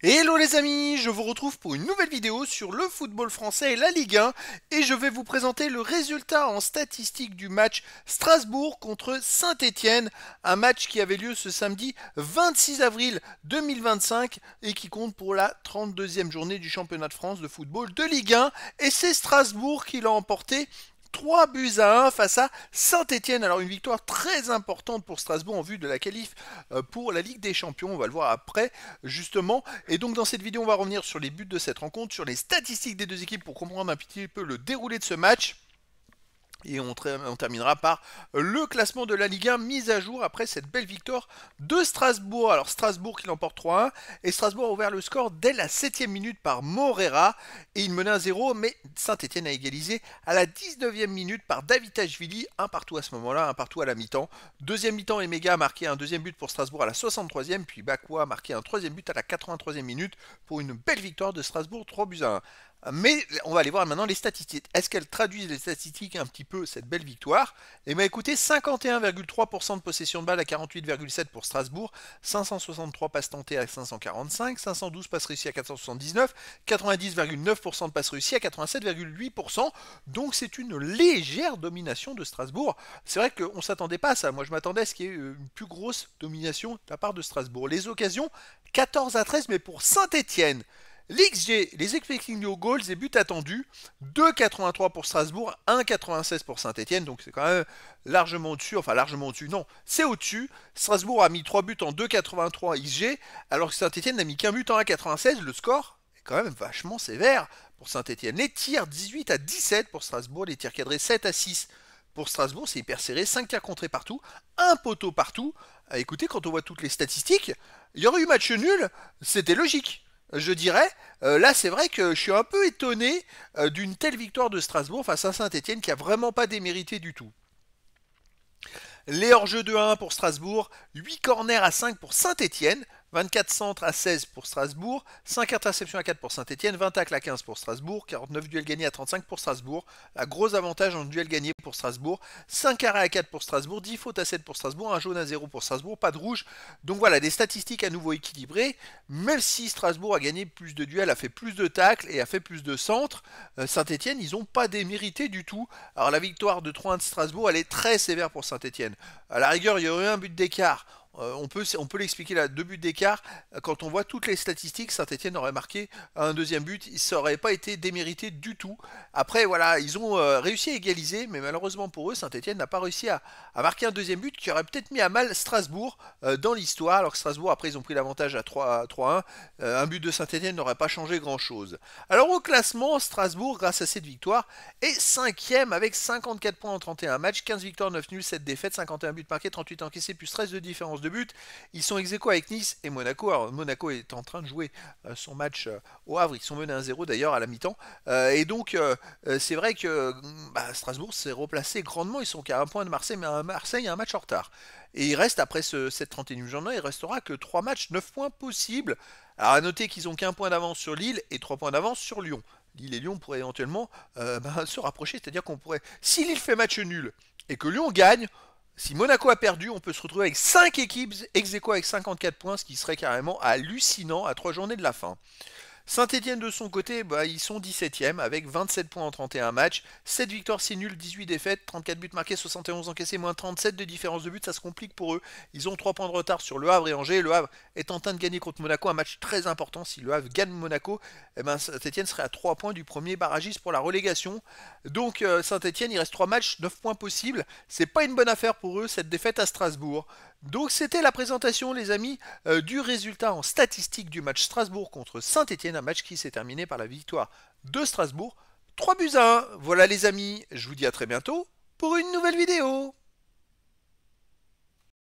Hello les amis, je vous retrouve pour une nouvelle vidéo sur le football français et la Ligue 1 et je vais vous présenter le résultat en statistique du match Strasbourg contre Saint-Étienne, un match qui avait lieu ce samedi 26 avril 2025 et qui compte pour la 32e journée du championnat de France de football de Ligue 1 et c'est Strasbourg qui l'a emporté 3 buts à 1 face à Saint-Étienne. Alors une victoire très importante pour Strasbourg en vue de la qualif pour la Ligue des Champions, on va le voir après justement. Et donc dans cette vidéo on va revenir sur les buts de cette rencontre, sur les statistiques des deux équipes pour comprendre un petit peu le déroulé de ce match. Et on terminera par le classement de la Ligue 1 mis à jour après cette belle victoire de Strasbourg. Alors Strasbourg qui l'emporte 3-1 et Strasbourg a ouvert le score dès la 7e minute par Morera et il menait 1-0 mais Saint-Étienne a égalisé à la 19e minute par Davitashvili, un partout à ce moment-là, un partout à la mi-temps. Deuxième mi-temps, Emega a marqué un deuxième but pour Strasbourg à la 63e puis Bakoua a marqué un troisième but à la 83e minute pour une belle victoire de Strasbourg 3 buts à 1. Mais on va aller voir maintenant les statistiques. Est-ce qu'elles traduisent les statistiques un petit peu cette belle victoire? Eh bien écoutez, 51,3% de possession de balle à 48,7% pour Strasbourg, 563 passes tentées à 545, 512 passes réussies à 479, 90,9% de passes réussies à 87,8%. Donc c'est une légère domination de Strasbourg. C'est vrai qu'on ne s'attendait pas à ça. Moi je m'attendais à ce qu'il y ait une plus grosse domination de la part de Strasbourg. Les occasions, 14-13, mais pour Saint-Étienne. L'XG, les expecting goals et buts attendus, 2,83 pour Strasbourg, 1,96 pour Saint-Etienne, donc c'est quand même largement au-dessus, enfin largement au-dessus, non, c'est au-dessus. Strasbourg a mis 3 buts en 2,83 XG, alors que Saint-Etienne n'a mis qu'un but en 1,96, le score est quand même vachement sévère pour Saint-Etienne. Les tirs, 18-17 pour Strasbourg, les tirs cadrés, 7-6 pour Strasbourg, c'est hyper serré, 5 tirs contrés partout, un poteau partout. Écoutez, quand on voit toutes les statistiques, il y aurait eu match nul, c'était logique. Je dirais, là c'est vrai que je suis un peu étonné d'une telle victoire de Strasbourg face à Saint-Etienne qui a vraiment pas démérité du tout. Les hors-jeux de 1 pour Strasbourg, 8 corners à 5 pour Saint-Etienne, 24 centres à 16 pour Strasbourg, 5 interceptions à 4 pour Saint-Etienne, 20 tacles à 15 pour Strasbourg, 49 duels gagnés à 35 pour Strasbourg, un gros avantage en duel gagné pour Strasbourg, 5 arrêts à 4 pour Strasbourg, 10 fautes à 7 pour Strasbourg, un jaune à 0 pour Strasbourg, pas de rouge. Donc voilà, des statistiques à nouveau équilibrées, même si Strasbourg a gagné plus de duels, a fait plus de tacles et a fait plus de centres, Saint-Etienne, ils n'ont pas démérité du tout. Alors la victoire de 3-1 de Strasbourg, elle est très sévère pour Saint-Etienne. À la rigueur, il y aurait eu un but d'écart. On peut l'expliquer là, 2 buts d'écart. Quand on voit toutes les statistiques, Saint-Etienne aurait marqué un deuxième but. Ça n'aurait pas été démérité du tout. Après, voilà, ils ont réussi à égaliser, mais malheureusement pour eux, Saint-Etienne n'a pas réussi à marquer un deuxième but qui aurait peut-être mis à mal Strasbourg dans l'histoire. Alors que Strasbourg, après, ils ont pris l'avantage à 3-1. Un but de Saint-Etienne n'aurait pas changé grand-chose. Alors au classement, Strasbourg, grâce à cette victoire, est 5e avec 54 points en 31 matchs, 15 victoires, 9 nuls, 7 défaites, 51 buts marqués, 38 encaissés, plus 13 de différence de but. Ils sont ex aequo avec Nice et Monaco. Alors Monaco est en train de jouer son match au Havre. Ils sont menés 1-0 d'ailleurs à la mi-temps. Et donc c'est vrai que Strasbourg s'est replacé grandement. Ils sont qu'à un point de Marseille, mais Marseille a un match en retard. Et il reste après cette 31e journée, il restera que 3 matchs, 9 points possibles. Alors à noter qu'ils ont qu'un point d'avance sur Lille et 3 points d'avance sur Lyon. Lille et Lyon pourraient éventuellement se rapprocher, c'est-à-dire qu'on pourrait, si Lille fait match nul et que Lyon gagne, si Monaco a perdu, on peut se retrouver avec 5 équipes ex aequo avec 54 points, ce qui serait carrément hallucinant à 3 journées de la fin. Saint-Etienne de son côté, ils sont 17e avec 27 points en 31 matchs, 7 victoires, 6 nuls, 18 défaites, 34 buts marqués, 71 encaissés, moins 37 de différence de but, ça se complique pour eux. Ils ont 3 points de retard sur Le Havre et Angers. Le Havre est en train de gagner contre Monaco, un match très important. Si Le Havre gagne Monaco, Saint-Etienne serait à 3 points du premier barragiste pour la relégation. Donc Saint-Etienne, il reste 3 matchs, 9 points possibles. C'est pas une bonne affaire pour eux cette défaite à Strasbourg. Donc c'était la présentation les amis du résultat en statistique du match Strasbourg contre Saint-Etienne, un match qui s'est terminé par la victoire de Strasbourg 3 buts à 1. Voilà les amis, je vous dis à très bientôt pour une nouvelle vidéo.